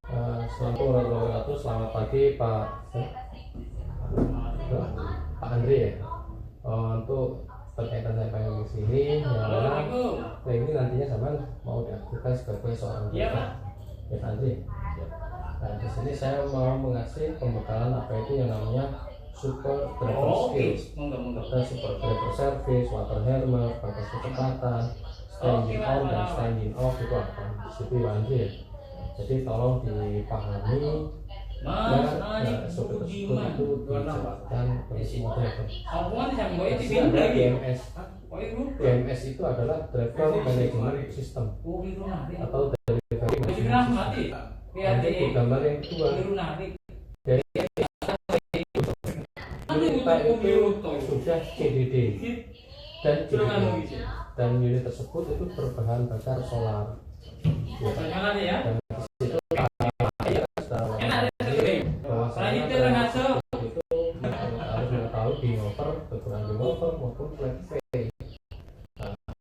Assalamualaikum warahmatullahi wabarakatuh. Selamat pagi Pak Andri ya. Untuk berkaitan saya pengen di sini ya, ini nantinya sama mau diaktifkan sebagai seorang driver ya Pak Andri. Nah di sini saya mau mengasih pembekalan apa itu yang namanya super driver skills. Ada super driver service, water helmet, batas kecepatan, standing on dan standing off itu apa? Di situ Pak Andri ya. Jadi tolong dipahami sopir tersebut itu dijelaskan ke semua driver. Ada DMS itu adalah driver management system atau delivery management system. Nanti gambar yang kedua dari kita itu sudah CDD dan CDD dan unit tersebut itu berbahan bakar solar. Dan itu harus mengetahui bingover, kekurangan bingover maupun flat fee.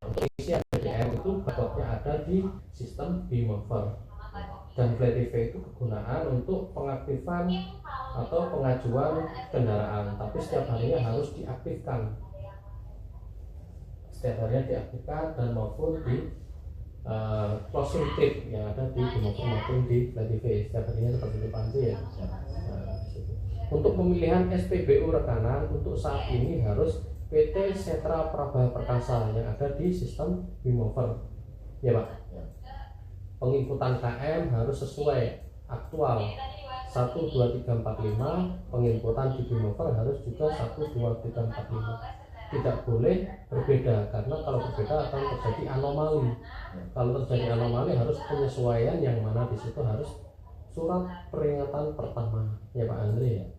Untuk isi BBM itu bakatnya ada di sistem bingover, dan flat fee itu kegunaan untuk pengaktifan atau pengajuan kendaraan, tapi setiap harinya harus diaktifkan, dan maupun di closing trip yang ada di bingover maupun di flat fee setiap harinya seperti itu Pak ya. Untuk pemilihan SPBU rekanan untuk saat ini harus PT Setra Prabah Perkasa yang ada di sistem bingover ya Pak. Penginputan KM harus sesuai aktual 12345, penginputan di bingover harus juga 12345. Tidak boleh berbeda, karena kalau berbeda akan terjadi anomali. Kalau terjadi anomali harus penyesuaian, yang mana di situ harus surat peringatan pertama ya Pak Andri ya.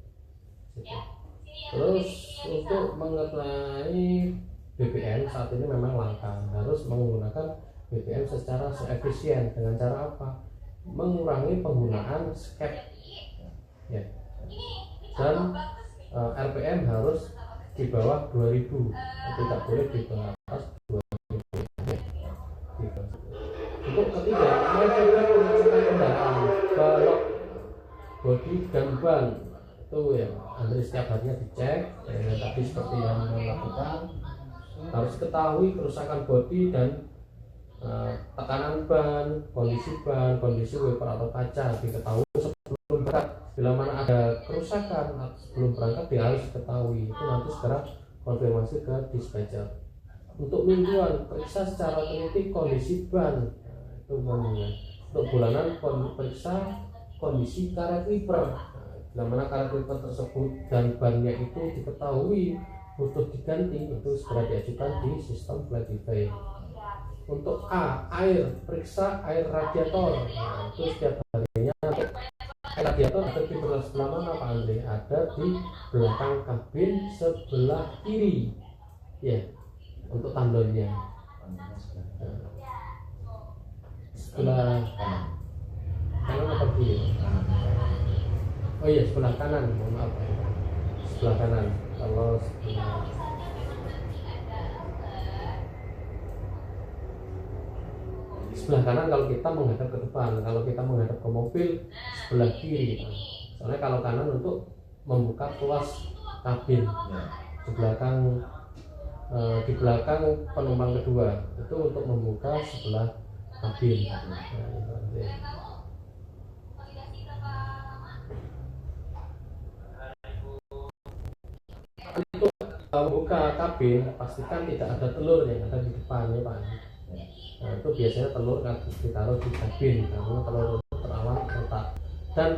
Terus untuk mengenai BBM saat ini memang langka, harus menggunakan BBM secara seefisien. Dengan cara apa? Mengurangi penggunaan skep ya. Dan RPM harus di bawah 2000, tidak boleh di bawah atas 2000 ya. Untuk ketiga, metode pengecekan kendaraan, balok, bodi dan ban itu ya Andri setiap harinya dicek ya, tadi seperti yang melakukan. Harus ketahui kerusakan bodi dan tekanan ban, kondisi wiper atau kaca diketahui sebelum berangkat. Bila mana ada kerusakan sebelum berangkat dia harus diketahui, itu nanti segera konfirmasi ke dispatcher. Untuk mingguan, periksa secara teliti kondisi ban, itu umumnya. Untuk bulanan, periksa kondisi karet wiper. Bila mana karet wiper tersebut dan bannya itu diketahui butuh diganti, itu segera diajukan di sistem flat fee. Untuk air, periksa air radiator. Nah, itu setiap harinya. Air radiator ada di sebelah mana Pak Andri? Ada di belakang kabin sebelah kiri ya, untuk tandonnya. Sebelah kanan atau kiri? Oh iya, sebelah kanan, mohon maaf. Sebelah kanan. Kalau sebelah kanan kalau kita menghadap ke depan, kalau kita menghadap ke mobil sebelah kiri. Soalnya kalau kanan untuk membuka tuas kabin, di belakang penumpang kedua itu untuk membuka sebelah kabin. Untuk membuka kabin pastikan tidak ada telur yang ada di depan ya Pak. Nah, itu biasanya telur ditaruh di kabin karena telur terawan retak, dan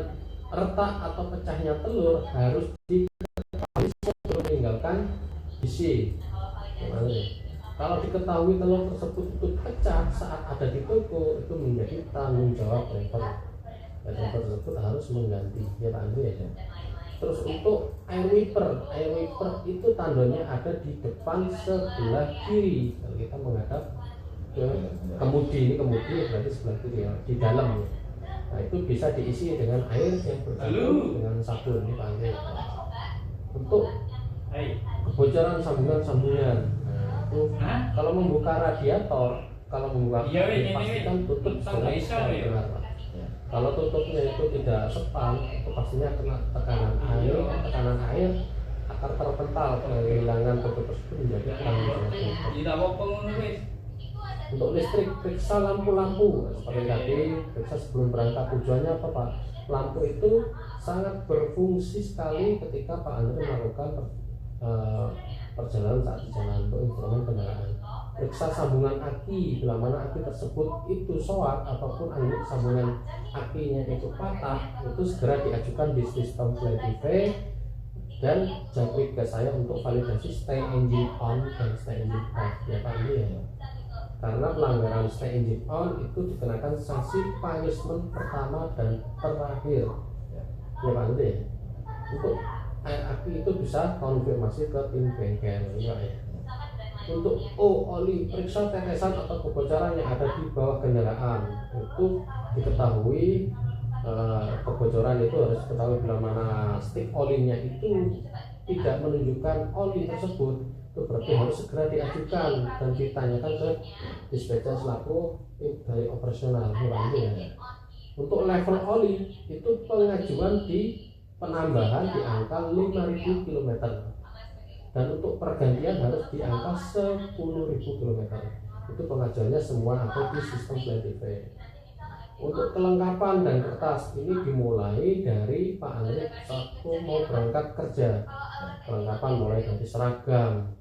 retak atau pecahnya telur harus diketahui sebelum meninggalkan isi. Kalau diketahui telur tersebut itu pecah saat ada di toko, itu menjadi tanggung jawab driver, dan driver tersebut harus mengganti ya Pak Andri ya. Terus untuk air wiper itu tandonnya ada di depan sebelah kiri. Kalau kita menghadap kemudi berarti sebelah kiri ya, di dalam ya. Nah itu bisa diisi dengan air yang bercampur dengan sabun ini Pak Andri. Untuk kebocoran sambungan, nah itu kalau membuka radiator, pastikan tutup dengan benar. Kalau tutupnya itu tidak sepan, itu pastinya kena tekanan air akan terpental, kehilangan tutup tersebut menjadi tanggung. Untuk listrik, periksa lampu-lampu seperti tadi, periksa sebelum berangkat. Tujuannya apa Pak? Lampu itu sangat berfungsi sekali ketika Pak Andre melakukan perjalanan saat di jalan untuk instrumen kendaraan. Periksa sambungan aki, bila mana aki tersebut itu soak ataupun sambungan akinya itu patah, itu segera diajukan di sistem FlyTV dan japri ke saya untuk validasi stay engine on dan stay engine off ya Pak Andre ya. Karena pelanggaran stay engine on itu dikenakan sanksi punishment pertama dan terakhir ya Pak Andre. Untuk aki itu bisa konfirmasi ke tim bengkel ya. Untuk oli, periksa tetesan atau kebocoran yang ada di bawah kendaraan. Itu diketahui kebocoran itu harus diketahui bila mana stick olinya itu tidak menunjukkan oli tersebut, itu berarti harus segera diajukan dan ditanyakan ke dispatcher selaku tim dari operasional ya. Untuk level oli itu pengajuan di penambahan di angka 5.000 km dan untuk pergantian harus di angka 10.000 km. Itu pengajuannya semua ada di sistem FlyTV. Untuk kelengkapan dan kertas ini dimulai dari Pak Andre waktu mau berangkat kerja. Perlengkapan mulai dari seragam,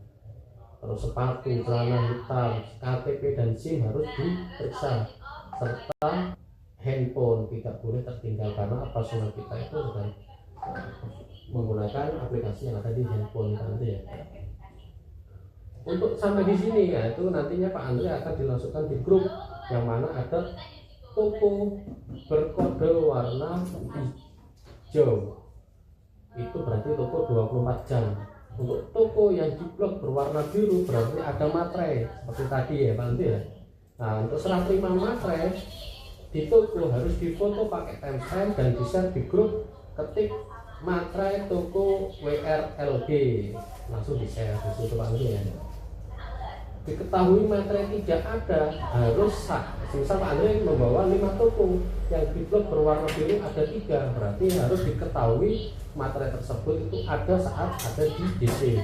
terus sepatu, celana hitam, KTP dan SIM harus diperiksa, serta handphone tidak boleh tertinggal karena operasional kita itu sudah menggunakan aplikasi yang ada di handphone nanti ya. Untuk sampai di sini ya, itu nantinya Pak Andre akan dilangsungkan di grup yang mana ada toko berkode warna hijau. Itu berarti toko 24 jam. Untuk toko yang di blok berwarna biru berarti ada materai seperti tadi ya Pak Andre ya. Nah, untuk serah terima materai di toko harus difoto pakai timestamp dan di-share di grup, ketik materai toko WRLG, langsung di-share di situ Pak Andre ya. Diketahui materai tidak ada, harus sah. Misal Pak Andre membawa 5 toko, yang di blok berwarna biru ada 3, berarti harus diketahui materai tersebut itu ada saat ada di DC.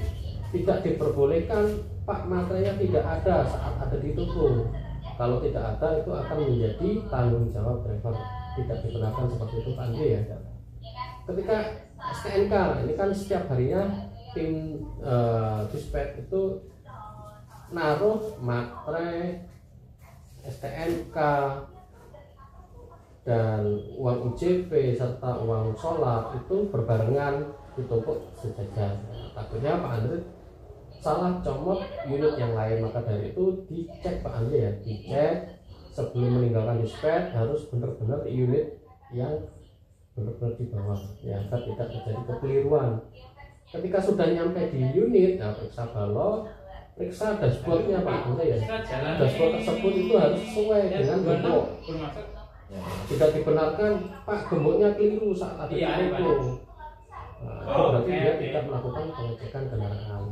Tidak diperbolehkan Pak materainya tidak ada saat ada di toko. Kalau tidak ada itu akan menjadi tanggung jawab driver. Tidak dibenarkan seperti itu Pak Andre ya. Ketika STNK, ini kan setiap harinya tim dispatch itu naruh materai STNK dan uang UJP serta uang solar itu berbarengan ditumpuk sejajar. Takutnya Pak Andre salah comot unit yang lain, maka dari itu dicek Pak Andre ya, dicek sebelum meninggalkan dispatch harus benar-benar unit yang benar-benar di bawah ya, agar tidak terjadi kekeliruan. Ketika sudah nyampe di unit, nah periksa balok, periksa dashboardnya Pak Andre ya. Dashboard tersebut itu harus sesuai dengan gembok. Tidak dibenarkan Pak gemboknya keliru saat ada di toko. Nah, itu berarti dia tidak melakukan pengecekan kendaraan.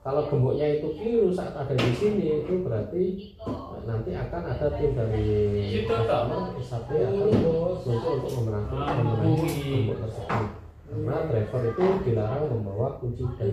Kalau gemboknya itu keliru saat ada di sini, itu berarti nanti akan ada tim dari customer SAP akan muncul untuk memenangi gembok tersebut. Karena driver itu dilarang membawa kunci dan